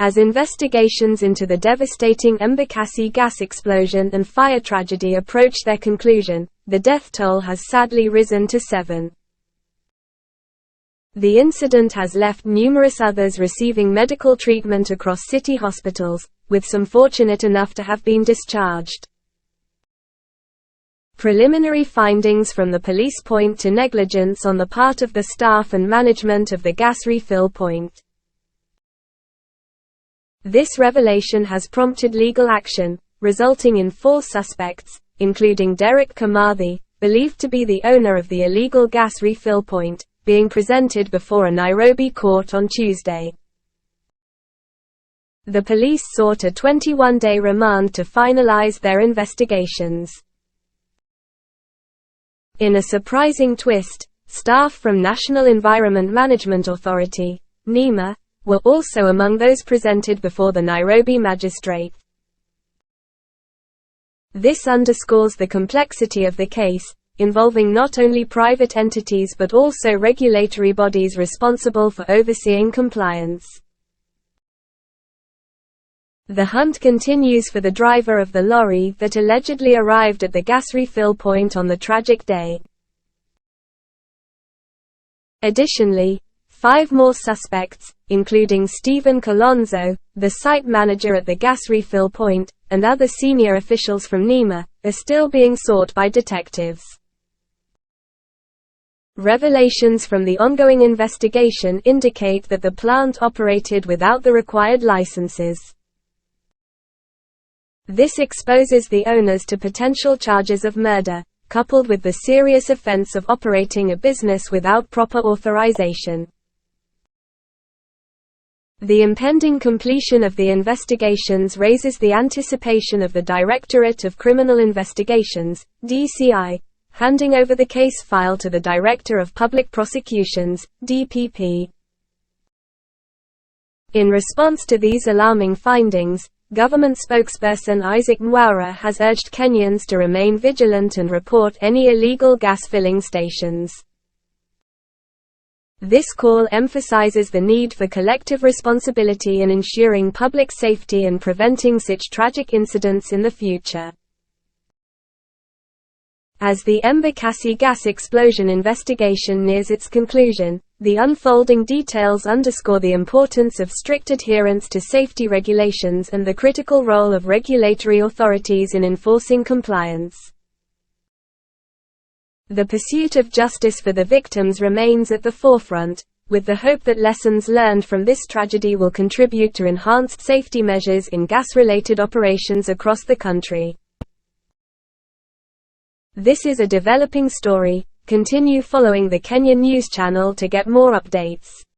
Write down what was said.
As investigations into the devastating EMBAKASI gas explosion and fire tragedy approach their conclusion, the death toll has sadly risen to 7. The incident has left numerous others receiving medical treatment across city hospitals, with some fortunate enough to have been discharged. Preliminary findings from the police point to negligence on the part of the staff and management of the gas refill point. This revelation has prompted legal action, resulting in 4 suspects, including Derek Kamarthi, believed to be the owner of the illegal gas refill point, being presented before a Nairobi court on Tuesday. The police sought a 21-day remand to finalize their investigations. In a surprising twist, staff from National Environment Management Authority, NEMA, were also among those presented before the Nairobi magistrate. This underscores the complexity of the case, involving not only private entities but also regulatory bodies responsible for overseeing compliance. The hunt continues for the driver of the lorry that allegedly arrived at the gas refill point on the tragic day. Additionally, 5 more suspects, including Stephen Kalonzo, the site manager at the gas refill point, and other senior officials from NEMA, are still being sought by detectives. Revelations from the ongoing investigation indicate that the plant operated without the required licenses. This exposes the owners to potential charges of murder, coupled with the serious offense of operating a business without proper authorization. The impending completion of the investigations raises the anticipation of the Directorate of Criminal Investigations, DCI, handing over the case file to the Director of Public Prosecutions, DPP. In response to these alarming findings, government spokesperson Isaac Mwaura has urged Kenyans to remain vigilant and report any illegal gas filling stations. This call emphasizes the need for collective responsibility in ensuring public safety and preventing such tragic incidents in the future. As the EMBAKASI gas explosion investigation nears its conclusion, the unfolding details underscore the importance of strict adherence to safety regulations and the critical role of regulatory authorities in enforcing compliance. The pursuit of justice for the victims remains at the forefront, with the hope that lessons learned from this tragedy will contribute to enhanced safety measures in gas-related operations across the country. This is a developing story. Continue following the Kenyan News Channel to get more updates.